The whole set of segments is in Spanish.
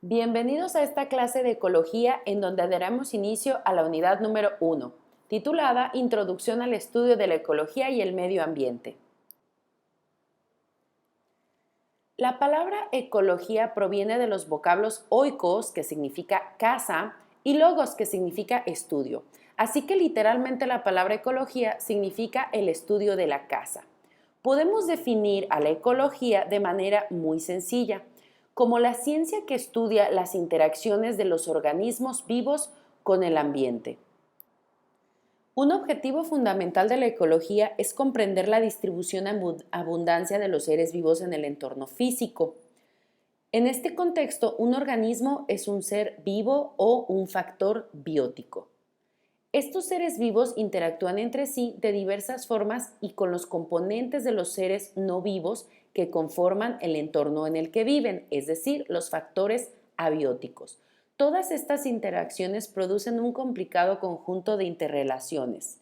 Bienvenidos a esta clase de ecología en donde daremos inicio a la unidad número 1, titulada Introducción al estudio de la ecología y el medio ambiente. La palabra ecología proviene de los vocablos oikos, que significa casa, y logos, que significa estudio. Así que literalmente la palabra ecología significa el estudio de la casa. Podemos definir a la ecología de manera muy sencilla, como la ciencia que estudia las interacciones de los organismos vivos con el ambiente. Un objetivo fundamental de la ecología es comprender la distribución en abundancia de los seres vivos en el entorno físico. En este contexto, un organismo es un ser vivo o un factor biótico. Estos seres vivos interactúan entre sí de diversas formas y con los componentes de los seres no vivos que conforman el entorno en el que viven, es decir, los factores abióticos. Todas estas interacciones producen un complicado conjunto de interrelaciones.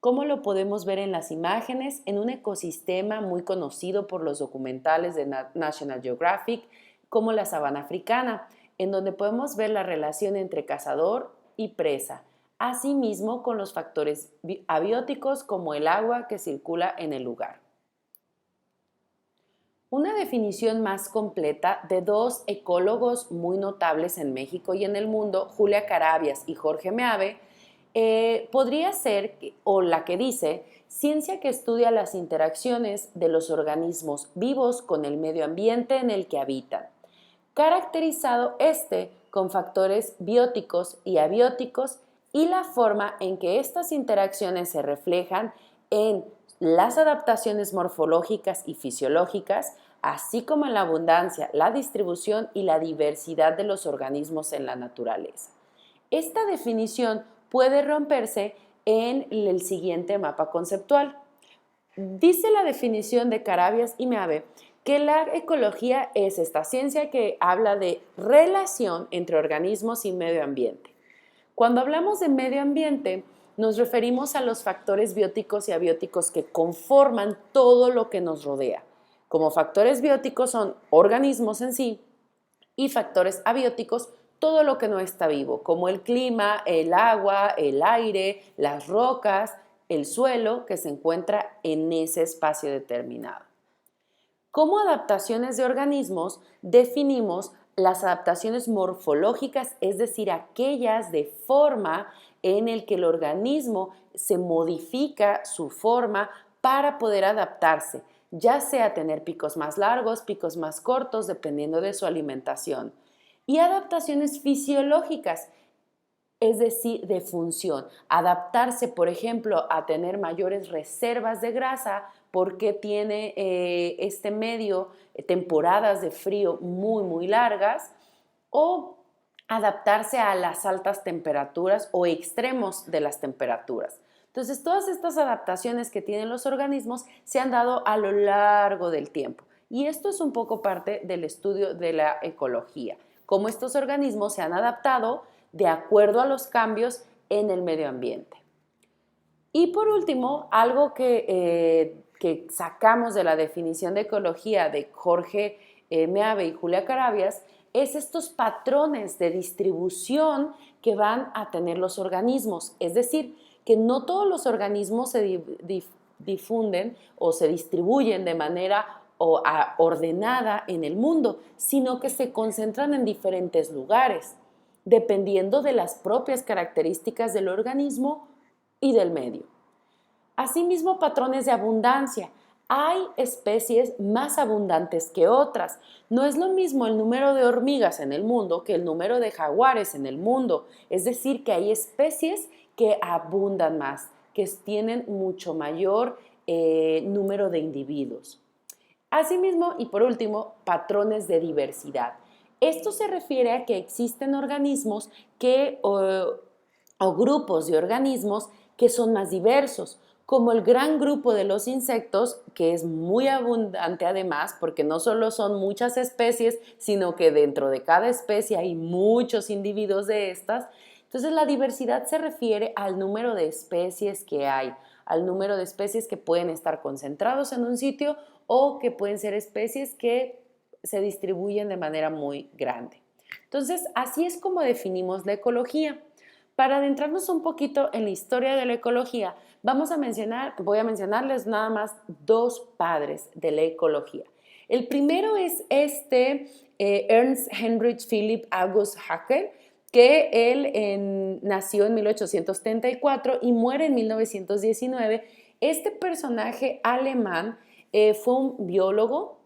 ¿Cómo lo podemos ver en las imágenes? En un ecosistema muy conocido por los documentales de National Geographic, como la sabana africana, en donde podemos ver la relación entre cazador y presa, asimismo con los factores abióticos como el agua que circula en el lugar. Una definición más completa de dos ecólogos muy notables en México y en el mundo, Julia Carabias y Jorge Meave, podría ser, o la que dice, ciencia que estudia las interacciones de los organismos vivos con el medio ambiente en el que habitan, caracterizado con factores bióticos y abióticos y la forma en que estas interacciones se reflejan en las adaptaciones morfológicas y fisiológicas, así como en la abundancia, la distribución y la diversidad de los organismos en la naturaleza. Esta definición puede romperse en el siguiente mapa conceptual. Dice la definición de Carabias y Meave que la ecología es esta ciencia que habla de relación entre organismos y medio ambiente. Cuando hablamos de medio ambiente, nos referimos a los factores bióticos y abióticos que conforman todo lo que nos rodea. Como factores bióticos son organismos en sí y factores abióticos todo lo que no está vivo, como el clima, el agua, el aire, las rocas, el suelo que se encuentra en ese espacio determinado. Como adaptaciones de organismos, definimos las adaptaciones morfológicas, es decir, aquellas de forma en el que el organismo se modifica su forma para poder adaptarse, ya sea tener picos más largos, picos más cortos, dependiendo de su alimentación. Y adaptaciones fisiológicas, es decir, de función. Adaptarse, por ejemplo, a tener mayores reservas de grasa porque tiene este medio temporadas de frío muy largas, o adaptarse a las altas temperaturas o extremos de las temperaturas. Entonces, todas estas adaptaciones que tienen los organismos se han dado a lo largo del tiempo. Y esto es un poco parte del estudio de la ecología, cómo estos organismos se han adaptado de acuerdo a los cambios en el medio ambiente. Y por último, algo que sacamos de la definición de ecología de Jorge Meave y Julia Carabias es estos patrones de distribución que van a tener los organismos. Es decir, que no todos los organismos se difunden o se distribuyen de manera ordenada en el mundo, sino que se concentran en diferentes lugares, dependiendo de las propias características del organismo y del medio. Asimismo, patrones de abundancia. Hay especies más abundantes que otras. No es lo mismo el número de hormigas en el mundo que el número de jaguares en el mundo. Es decir, que hay especies que abundan más, que tienen mucho mayor número de individuos. Asimismo, y por último, patrones de diversidad. Esto se refiere a que existen organismos o grupos de organismos que son más diversos, como el gran grupo de los insectos, que es muy abundante además, porque no solo son muchas especies, sino que dentro de cada especie hay muchos individuos de estas. Entonces, la diversidad se refiere al número de especies que hay, al número de especies que pueden estar concentrados en un sitio o que pueden ser especies que se distribuyen de manera muy grande. Entonces, así es como definimos la ecología. Para adentrarnos un poquito en la historia de la ecología, voy a mencionarles nada más dos padres de la ecología. El primero es Ernst Heinrich Philipp August Haeckel, que él nació en 1834 y muere en 1919. Este personaje alemán fue un biólogo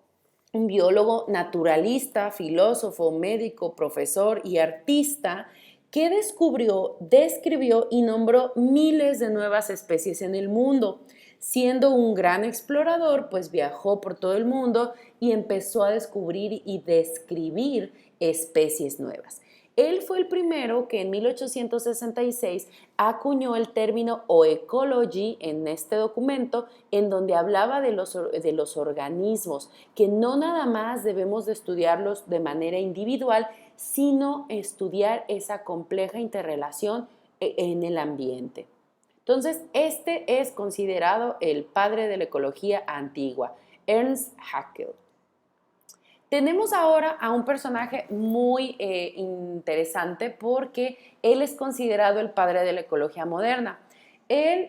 naturalista, filósofo, médico, profesor y artista que descubrió, describió y nombró miles de nuevas especies en el mundo. Siendo un gran explorador, pues viajó por todo el mundo y empezó a descubrir y describir especies nuevas. Él fue el primero que en 1866 acuñó el término oecology en este documento, en donde hablaba de los organismos, que no nada más debemos de estudiarlos de manera individual, sino estudiar esa compleja interrelación en el ambiente. Entonces, este es considerado el padre de la ecología antigua, Ernst Haeckel. Tenemos ahora a un personaje muy interesante porque él es considerado el padre de la ecología moderna.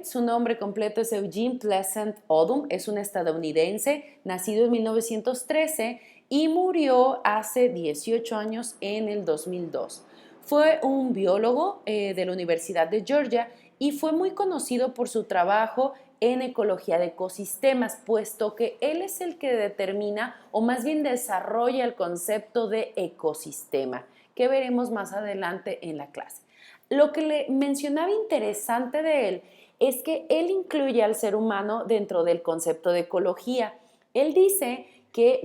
Su nombre completo es Eugene Pleasant Odum, es un estadounidense nacido en 1913 y murió hace 18 años en el 2002. Fue un biólogo de la Universidad de Georgia y fue muy conocido por su trabajo en ecología de ecosistemas, puesto que él es el que determina o más bien desarrolla el concepto de ecosistema, que veremos más adelante en la clase. Lo que le mencionaba interesante de él es que él incluye al ser humano dentro del concepto de ecología. Él dice que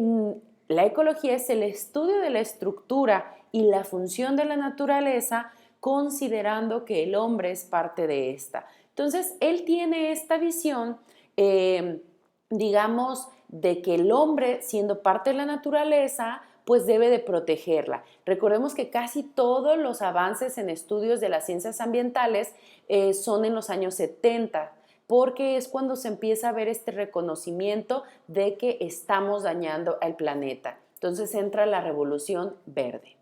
la ecología es el estudio de la estructura y la función de la naturaleza, considerando que el hombre es parte de esta. Entonces, él tiene esta visión, digamos, de que el hombre, siendo parte de la naturaleza, pues debe de protegerla. Recordemos que casi todos los avances en estudios de las ciencias ambientales son en los años 70, porque es cuando se empieza a ver este reconocimiento de que estamos dañando al planeta. Entonces entra la revolución verde.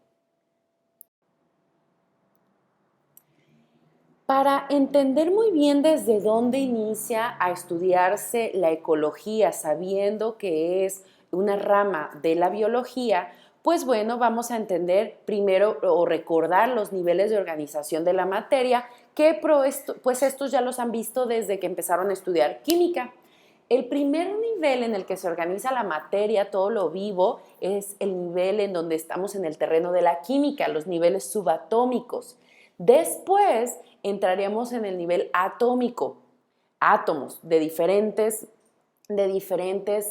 Para entender muy bien desde dónde inicia a estudiarse la ecología, sabiendo que es una rama de la biología, pues bueno, vamos a entender primero o recordar los niveles de organización de la materia, que pues estos ya los han visto desde que empezaron a estudiar química. El primer nivel en el que se organiza la materia, todo lo vivo, es el nivel en donde estamos en el terreno de la química, los niveles subatómicos. Después entraremos en el nivel atómico, átomos de diferentes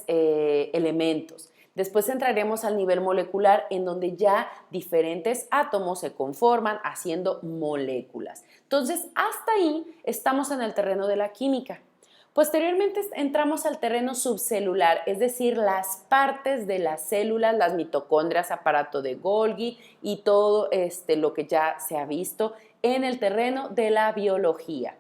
elementos. Después entraremos al nivel molecular, en donde ya diferentes átomos se conforman haciendo moléculas. Entonces, hasta ahí estamos en el terreno de la química. Posteriormente entramos al terreno subcelular, es decir, las partes de las células, las mitocondrias, aparato de Golgi y todo lo que ya se ha visto en el terreno de la biología.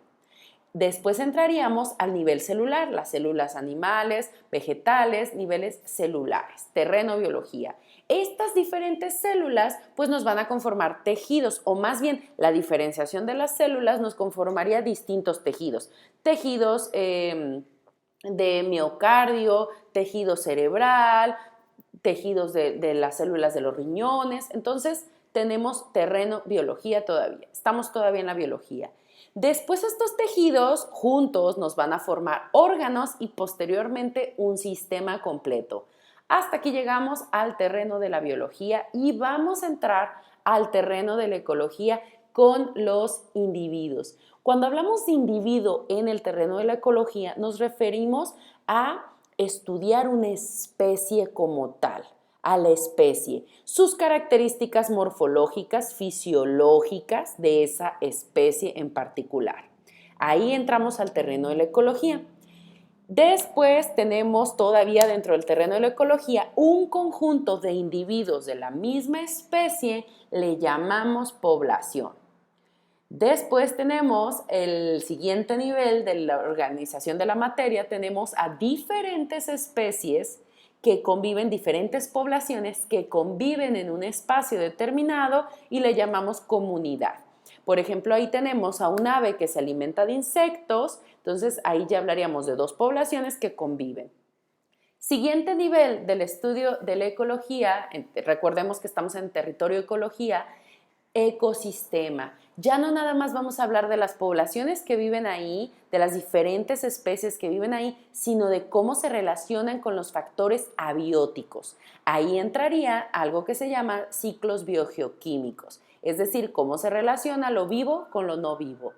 Después entraríamos al nivel celular, las células animales, vegetales, niveles celulares, terreno biología. Estas diferentes células pues nos van a conformar tejidos, o más bien la diferenciación de las células nos conformaría distintos tejidos. Tejidos de miocardio, tejido cerebral, tejidos de las células de los riñones. Entonces tenemos terreno biología todavía, estamos todavía en la biología. Después estos tejidos juntos nos van a formar órganos y posteriormente un sistema completo. Hasta aquí llegamos al terreno de la biología y vamos a entrar al terreno de la ecología con los individuos. Cuando hablamos de individuo en el terreno de la ecología, nos referimos a estudiar una especie como tal, a la especie, sus características morfológicas, fisiológicas de esa especie en particular. Ahí entramos al terreno de la ecología. Después tenemos todavía dentro del terreno de la ecología un conjunto de individuos de la misma especie, le llamamos población. Después tenemos el siguiente nivel de la organización de la materia, tenemos a diferentes especies que conviven diferentes poblaciones que conviven en un espacio determinado y le llamamos comunidad. Por ejemplo, ahí tenemos a un ave que se alimenta de insectos, entonces ahí ya hablaríamos de dos poblaciones que conviven. Siguiente nivel del estudio de la ecología, recordemos que estamos en territorio ecología, ecosistema. Ya no nada más vamos a hablar de las poblaciones que viven ahí, de las diferentes especies que viven ahí, sino de cómo se relacionan con los factores abióticos. Ahí entraría algo que se llama ciclos biogeoquímicos, es decir, cómo se relaciona lo vivo con lo no vivo.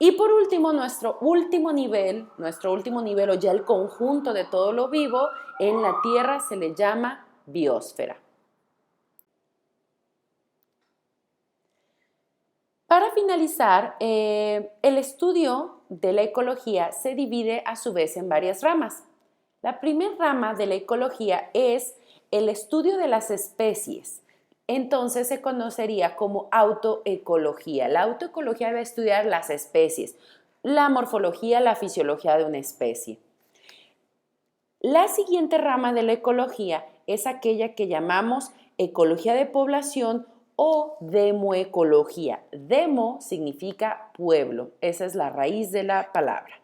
Y por último, nuestro último nivel o ya el conjunto de todo lo vivo, en la Tierra se le llama biosfera. Para finalizar, el estudio de la ecología se divide a su vez en varias ramas. La primera rama de la ecología es el estudio de las especies. Entonces se conocería como autoecología. La autoecología va a estudiar las especies, la morfología, la fisiología de una especie. La siguiente rama de la ecología es aquella que llamamos ecología de población o demoecología. Demo significa pueblo, esa es la raíz de la palabra.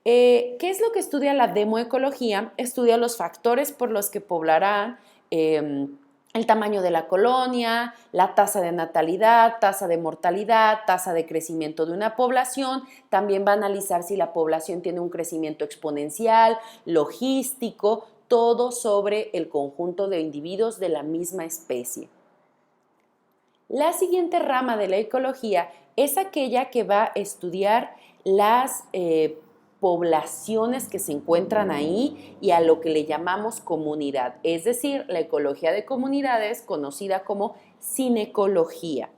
¿Qué es lo que estudia la demoecología? Estudia los factores por los que poblarán el tamaño de la colonia, la tasa de natalidad, tasa de mortalidad, tasa de crecimiento de una población. También va a analizar si la población tiene un crecimiento exponencial, logístico, todo sobre el conjunto de individuos de la misma especie. La siguiente rama de la ecología es aquella que va a estudiar las poblaciones que se encuentran ahí y a lo que le llamamos comunidad, es decir, la ecología de comunidades conocida como cinecología.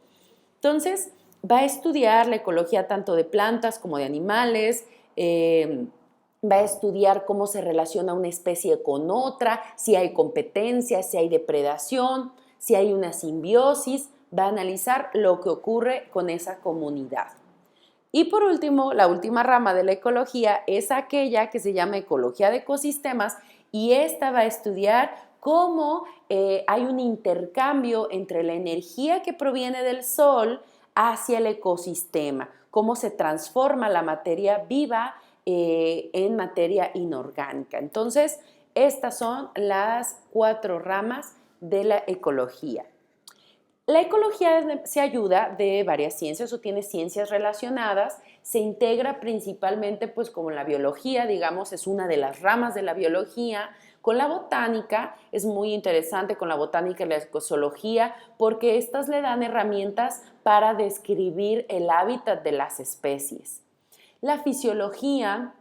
Entonces, va a estudiar la ecología tanto de plantas como de animales, va a estudiar cómo se relaciona una especie con otra, si hay competencia, si hay depredación, si hay una simbiosis, va a analizar lo que ocurre con esa comunidad. Y por último, la última rama de la ecología es aquella que se llama ecología de ecosistemas y esta va a estudiar cómo hay un intercambio entre la energía que proviene del sol hacia el ecosistema, cómo se transforma la materia viva en materia inorgánica. Entonces, estas son las 4 ramas de la ecología. La ecología se ayuda de varias ciencias o tiene ciencias relacionadas, se integra principalmente pues como la biología, digamos, es una de las ramas de la biología. Con la botánica es muy interesante, con la botánica y la ecología, porque estas le dan herramientas para describir el hábitat de las especies. La fisiología,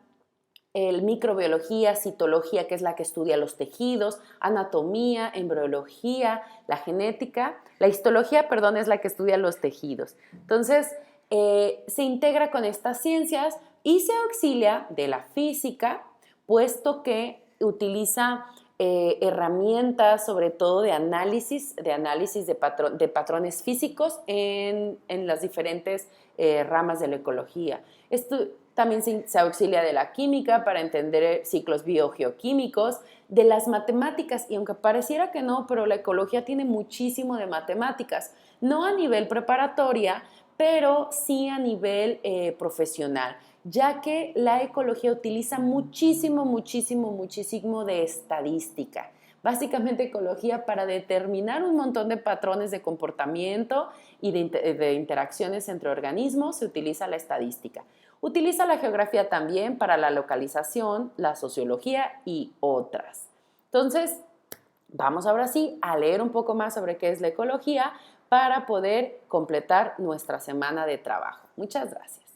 el microbiología, citología, que es la que estudia los tejidos, anatomía, embriología, la genética, la histología, perdón, es la que estudia los tejidos. Entonces, se integra con estas ciencias y se auxilia de la física, puesto que utiliza herramientas, sobre todo de análisis de patrones físicos en las diferentes ramas de la ecología. Esto también se auxilia de la química para entender ciclos biogeoquímicos, de las matemáticas, y aunque pareciera que no, pero la ecología tiene muchísimo de matemáticas, no a nivel preparatoria, pero sí a nivel profesional, ya que la ecología utiliza muchísimo de estadística. Básicamente ecología para determinar un montón de patrones de comportamiento y de interacciones entre organismos se utiliza la estadística. Utiliza la geografía también para la localización, la sociología y otras. Entonces, vamos ahora sí a leer un poco más sobre qué es la ecología para poder completar nuestra semana de trabajo. Muchas gracias.